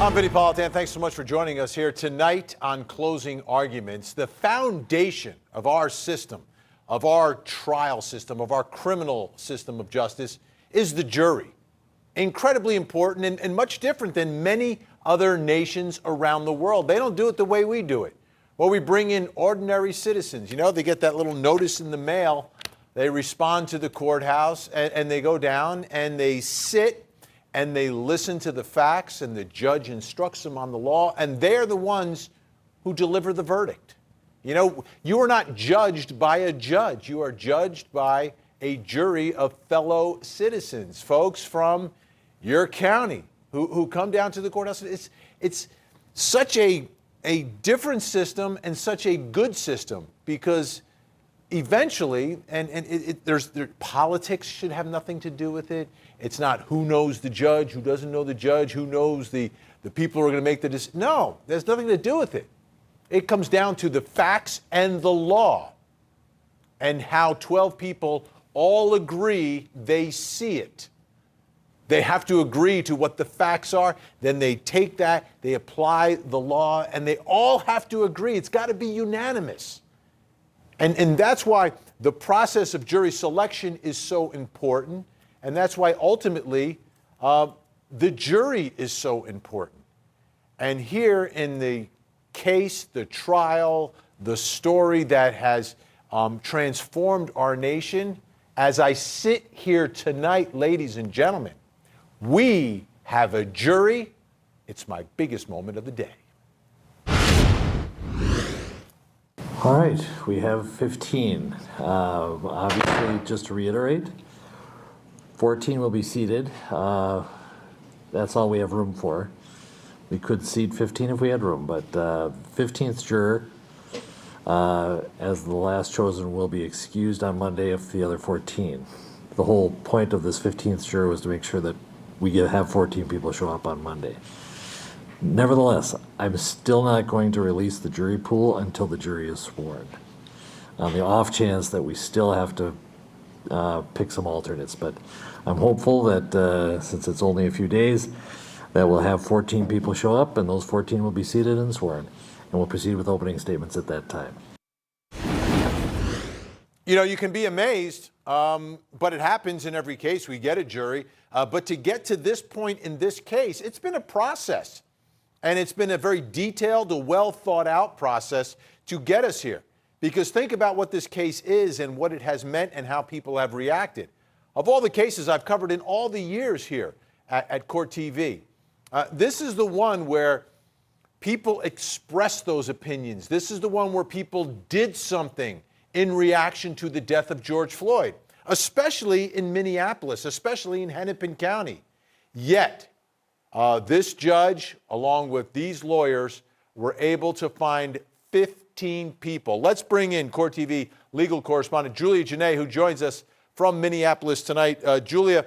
I'm Vinny Politan. Thanks so much for joining us here tonight on Closing Arguments. The foundation of our system, of our trial system, of our criminal system of justice is the jury. Incredibly important and much different than many other nations around the world. They don't do it the way we do it. Well, we bring in ordinary citizens. You know, they get that little notice in the mail. They respond to the courthouse and they go down and they sit and they listen to the facts, and the judge instructs them on the law, and they're the ones who deliver the verdict. You know, you are not judged by a judge. You are judged by a jury of fellow citizens, folks from your county who come down to the courthouse. It's such a different system and such a good system, because eventually, politics should have nothing to do with it. It's not who knows the judge, who doesn't know the judge, who knows the people who are going to make the decision. No, there's nothing to do with it. It comes down to the facts and the law, and how 12 people all agree they see it. They have to agree to what the facts are. Then they take that, they apply the law, and they all have to agree. It's got to be unanimous. And that's why the process of jury selection is so important. And that's why ultimately the jury is so important. And here in the case, the trial, the story that has transformed our nation, as I sit here tonight, ladies and gentlemen, we have a jury. It's my biggest moment of the day. All right, we have 15. Obviously, just to reiterate, 14 will be seated. That's all we have room for. We could seat 15 if we had room, but 15th juror, as the last chosen, will be excused on Monday if the other 14. The whole point of this 15th juror was to make sure that we have 14 people show up on Monday. Nevertheless, I'm still not going to release the jury pool until the jury is sworn, on the off chance that we still have to pick some alternates. But I'm hopeful that since it's only a few days, that we'll have 14 people show up, and those 14 will be seated and sworn, and we'll proceed with opening statements at that time. You know, you can be amazed, but it happens in every case. We get a jury. But to get to this point in this case, it's been a process. And it's been a very detailed, a well thought out process to get us here. Because think about what this case is and what it has meant and how people have reacted. Of all the cases I've covered in all the years here at Court TV, this is the one where people expressed those opinions. This is the one where people did something in reaction to the death of George Floyd, especially in Minneapolis, especially in Hennepin County. Yet, this judge, along with these lawyers, were able to find 15 people. Let's bring in Court TV legal correspondent Julia Janae, who joins us from Minneapolis tonight. Julia,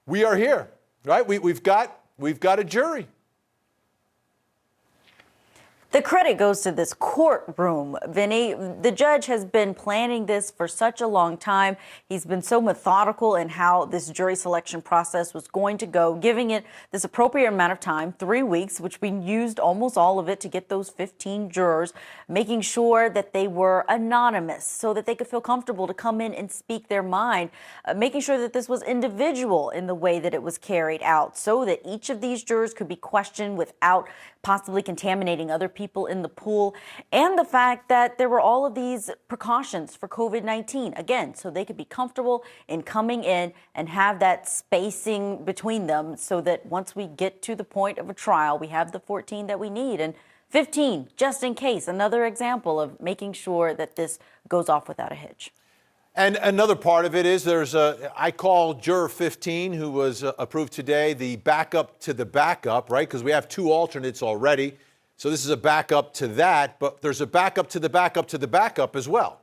we are here, right? We've got a jury. The credit goes to this courtroom, Vinny. The judge has been planning this for such a long time. He's been so methodical in how this jury selection process was going to go, giving it this appropriate amount of time, 3 weeks, which we used almost all of it to get those 15 jurors, making sure that they were anonymous so that they could feel comfortable to come in and speak their mind, making sure that this was individual in the way that it was carried out so that each of these jurors could be questioned without possibly contaminating other people in the pool, and the fact that there were all of these precautions for COVID-19, again, so they could be comfortable in coming in and have that spacing between them so that once we get to the point of a trial, we have the 14 that we need, and 15, just in case, another example of making sure that this goes off without a hitch. And another part of it is I call juror 15, who was approved today, the backup to the backup, right? Because we have 2 alternates already. So this is a backup to that, but there's a backup to the backup to the backup as well.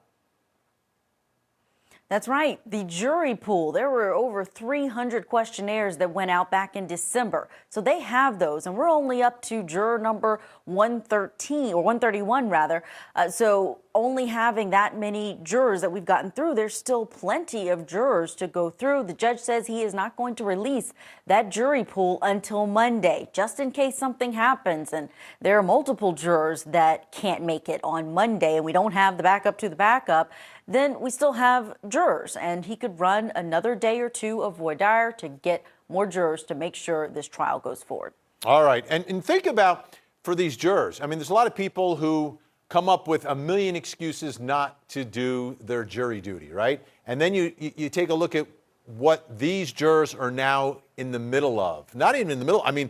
That's right. The jury pool, there were over 300 questionnaires that went out back in December. So they have those, and we're only up to juror number 113, or 131 rather. So only having that many jurors that we've gotten through, there's still plenty of jurors to go through. The judge says he is not going to release that jury pool until Monday, just in case something happens. And there are multiple jurors that can't make it on Monday, and we don't have the backup to the backup. Then we still have jurors, and he could run another day or two of voir dire to get more jurors to make sure this trial goes forward. All right. And think about for these jurors. I mean, there's a lot of people who come up with a million excuses not to do their jury duty, right? And then you take a look at what these jurors are now in the middle of. Not even in the middle, I mean,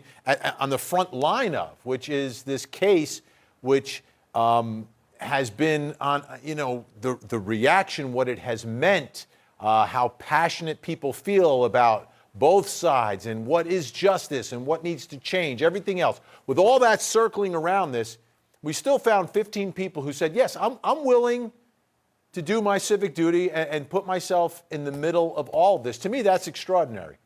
on the front line of, which is this case which has been on, you know, the reaction, what it has meant, how passionate people feel about both sides and what is justice and what needs to change, everything else. With all that circling around this, we still found 15 people who said, yes, I'm willing to do my civic duty and put myself in the middle of all of this. To me, that's extraordinary.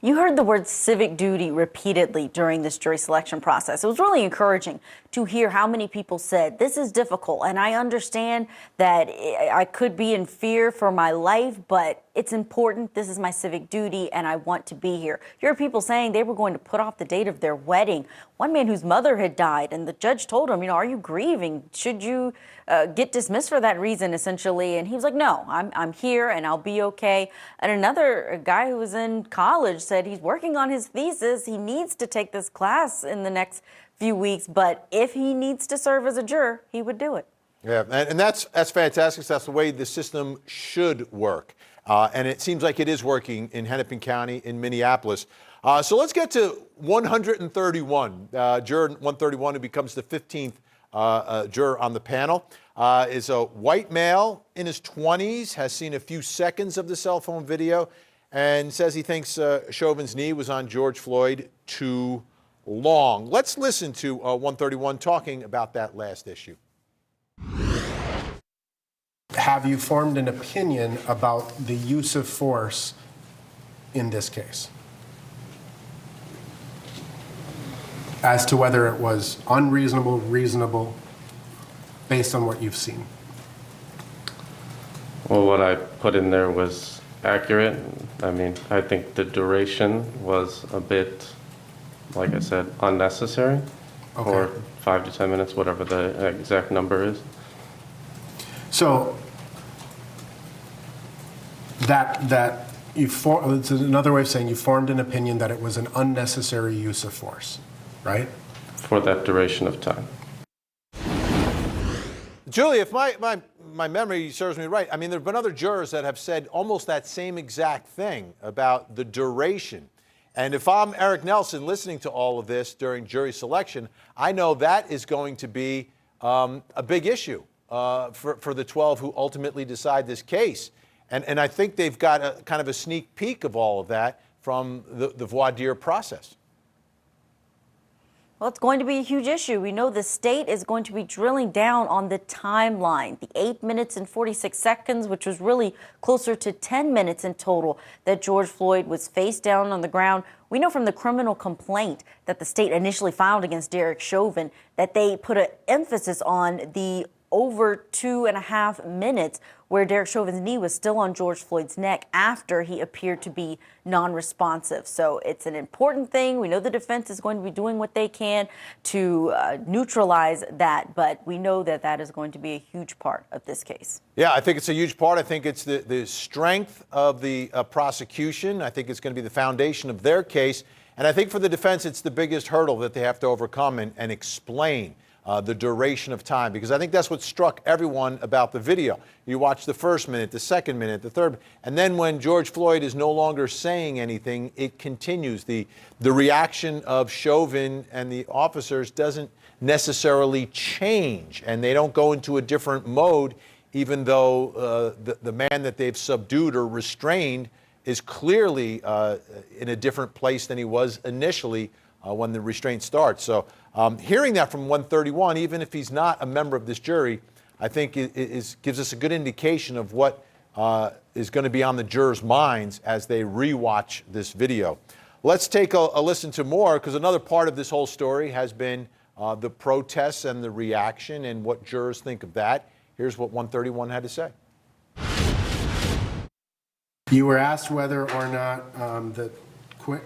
You heard the word civic duty repeatedly during this jury selection process. It was really encouraging to hear how many people said, this is difficult, and I understand that I could be in fear for my life, but it's important. This is my civic duty, and I want to be here. You heard people saying they were going to put off the date of their wedding. One man whose mother had died, and the judge told him, you know, are you grieving? Should you get dismissed for that reason, essentially? And he was like, no, I'm here, and I'll be okay. And another guy who was in college said he's working on his thesis. He needs to take this class in the next few weeks, but if he needs to serve as a juror, he would do it. Yeah, and that's fantastic. That's the way the system should work. And it seems like it is working in Hennepin County, in Minneapolis. So let's get to 131. Juror 131, who becomes the 15th juror on the panel, is a white male in his 20s, has seen a few seconds of the cell phone video, and says he thinks Chauvin's knee was on George Floyd too long. Let's listen to 131 talking about that last issue. Have you formed an opinion about the use of force in this case? As to whether it was unreasonable, reasonable, based on what you've seen? Well, what I put in there was accurate. I mean, I think the duration was a bit, like I said, unnecessary. Okay. Or 5 to 10 minutes, whatever the exact number is. So it's another way of saying you formed an opinion that it was an unnecessary use of force, right? For that duration of time. Julie, if my memory serves me right, I mean, there have been other jurors that have said almost that same exact thing about the duration. And if I'm Eric Nelson listening to all of this during jury selection, I know that is going to be a big issue for the 12 who ultimately decide this case. And I think they've got a kind of a sneak peek of all of that from the voir dire process. Well, it's going to be a huge issue. We know the state is going to be drilling down on the timeline, the 8 minutes and 46 seconds, which was really closer to 10 minutes in total that George Floyd was face down on the ground. We know from the criminal complaint that the state initially filed against Derek Chauvin that they put an emphasis on the over 2.5 minutes where Derek Chauvin's knee was still on George Floyd's neck after he appeared to be non-responsive. So it's an important thing. We know the defense is going to be doing what they can to neutralize that, but we know that that is going to be a huge part of this case. Yeah, I think it's a huge part. I think it's the strength of the prosecution. I think it's going to be the foundation of their case. And I think for the defense, it's the biggest hurdle that they have to overcome and explain. The duration of time, because I think that's what struck everyone about the video. You watch the first minute, the second minute, the third, and then when George Floyd is no longer saying anything, it continues. The reaction of Chauvin and the officers doesn't necessarily change, and they don't go into a different mode, even though the man that they've subdued or restrained is clearly in a different place than he was initially when the restraint starts. So hearing that from 131, even if he's not a member of this jury, I think gives us a good indication of what is going to be on the jurors' minds as they rewatch this video. Let's take a listen to more, because another part of this whole story has been the protests and the reaction and what jurors think of that. Here's what 131 had to say. You were asked whether or not the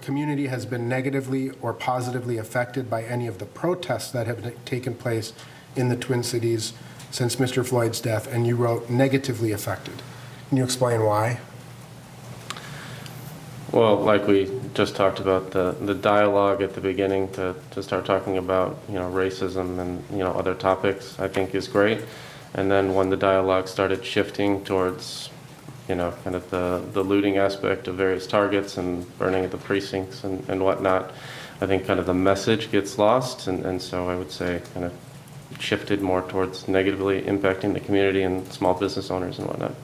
community has been negatively or positively affected by any of the protests that have taken place in the Twin Cities since Mr. Floyd's death, and you wrote negatively affected. Can you explain why? Well, like we just talked about, the dialogue at the beginning to start talking about, racism and, other topics, I think is great. And then when the dialogue started shifting towards, kind of the looting aspect of various targets and burning of the precincts and whatnot, I think kind of the message gets lost. And so I would say kind of shifted more towards negatively impacting the community and small business owners and whatnot.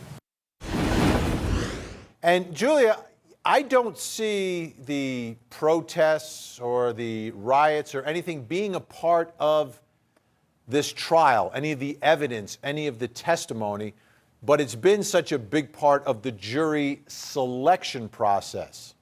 And Julia, I don't see the protests or the riots or anything being a part of this trial, any of the evidence, any of the testimony, but it's been such a big part of the jury selection process.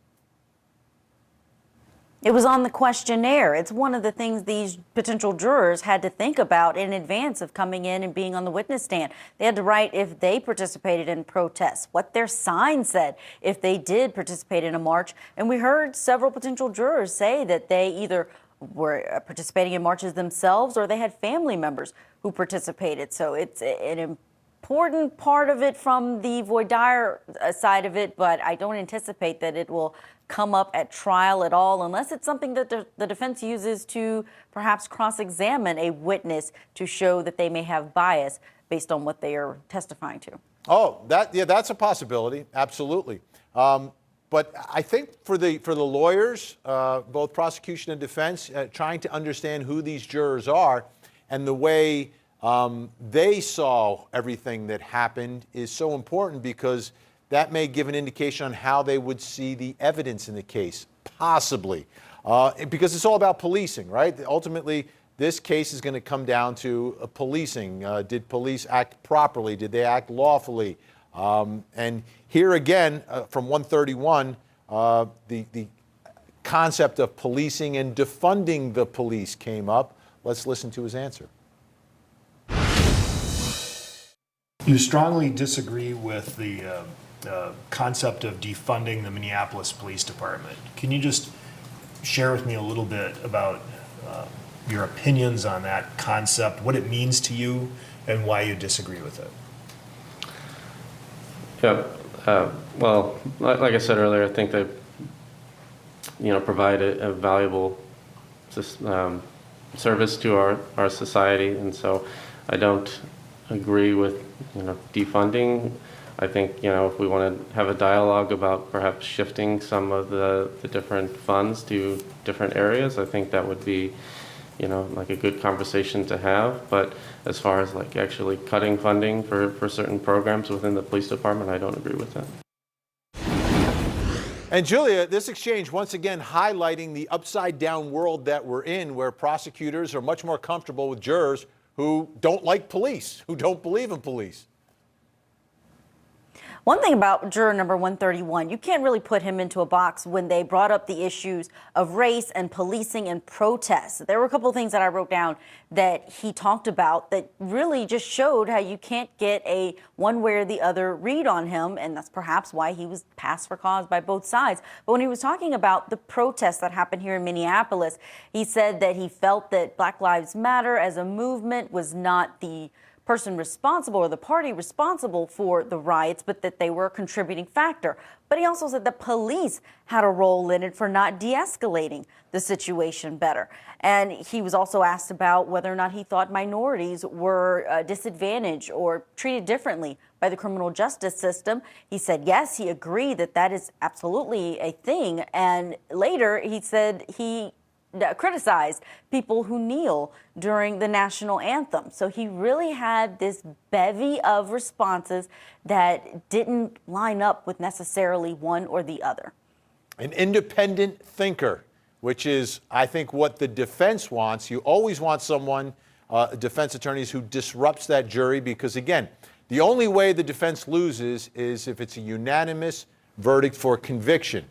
It was on the questionnaire. It's one of the things these potential jurors had to think about in advance of coming in and being on the witness stand. They had to write if they participated in protests, what their sign said, if they did participate in a march. And we heard several potential jurors say that they either were participating in marches themselves or they had family members who participated. So it's an important part of it from the voir dire side of it, but I don't anticipate that it will come up at trial at all unless it's something that the defense uses to perhaps cross-examine a witness to show that they may have bias based on what they are testifying to. Oh, that's a possibility, absolutely. But I think for the lawyers, both prosecution and defense, trying to understand who these jurors are and the way they saw everything that happened is so important, because that may give an indication on how they would see the evidence in the case, possibly. Because it's all about policing, right? Ultimately, this case is going to come down to policing. Did police act properly? Did they act lawfully? And here again, from 131, the concept of policing and defunding the police came up. Let's listen to his answer. You strongly disagree with the concept of defunding the Minneapolis Police Department. Can you just share with me a little bit about your opinions on that concept, what it means to you, and why you disagree with it? Yeah, well, like I said earlier, I think they, provide a valuable service to our society, and so I don't agree with, defunding. I think, if we want to have a dialogue about perhaps shifting some of the different funds to different areas, I think that would be, like a good conversation to have. But as far as like actually cutting funding for certain programs within the police department, I don't agree with that. And Julia, this exchange once again highlighting the upside down world that we're in, where prosecutors are much more comfortable with jurors who don't like police, who don't believe in police. One thing about juror number 131, you can't really put him into a box when they brought up the issues of race and policing and protests. There were a couple of things that I wrote down that he talked about that really just showed how you can't get a one way or the other read on him, and that's perhaps why he was passed for cause by both sides. But when he was talking about the protests that happened here in Minneapolis, he said that he felt that Black Lives Matter as a movement was not the person responsible or the party responsible for the riots, but that they were a contributing factor. But he also said the police had a role in it for not de-escalating the situation better. And he was also asked about whether or not he thought minorities were disadvantaged or treated differently by the criminal justice system. He said, yes, he agreed that that is absolutely a thing. And later he said he criticized people who kneel during the national anthem. So he really had this bevy of responses that didn't line up with necessarily one or the other. An independent thinker, which is, I think, what the defense wants. You always want someone, defense attorneys, who disrupts that jury, because, again, the only way the defense loses is if it's a unanimous verdict for conviction.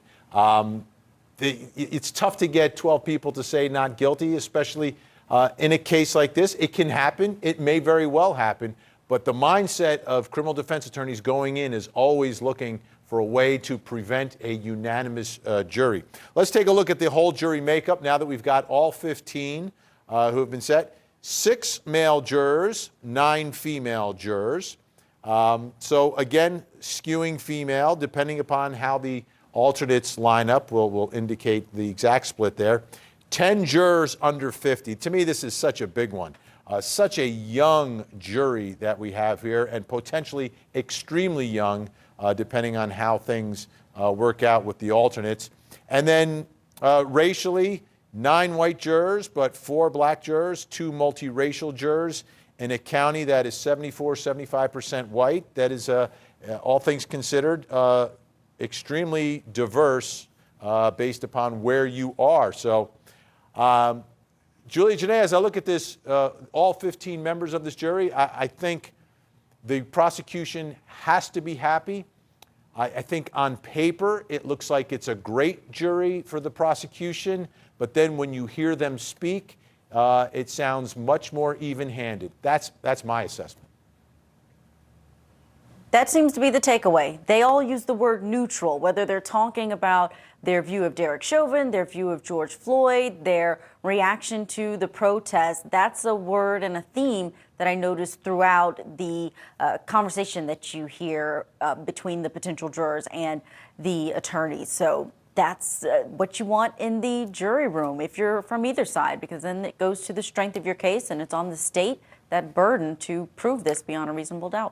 It's tough to get 12 people to say not guilty, especially In a case like this, it can happen. It may very well happen. But the mindset of criminal defense attorneys going in is always looking for a way to prevent a unanimous jury. Let's take a look at the whole jury makeup now that we've got all 15 who have been set. 6 male jurors, 9 female jurors. So again, skewing female, depending upon how the alternates line up, will indicate the exact split there. 10 jurors under 50. To me, this is such a big one. Such a young jury that we have here, and potentially extremely young, depending on how things work out with the alternates. And then racially, 9 white jurors, but 4 black jurors, 2 multiracial jurors in a county that is 75% white. That is, all things considered, extremely diverse based upon where you are. So, Julia Janae, as I look at this, all 15 members of this jury, I think the prosecution has to be happy. I think on paper, it looks like it's a great jury for the prosecution, but then when you hear them speak, it sounds much more even-handed. That's my assessment. That seems to be the takeaway. They all use the word neutral, whether they're talking about their view of Derek Chauvin, their view of George Floyd, their reaction to the protest. That's a word and a theme that I noticed throughout the conversation that you hear between the potential jurors and the attorneys. So that's what you want in the jury room if you're from either side, because then it goes to the strength of your case and it's on the state, that burden to prove this beyond a reasonable doubt.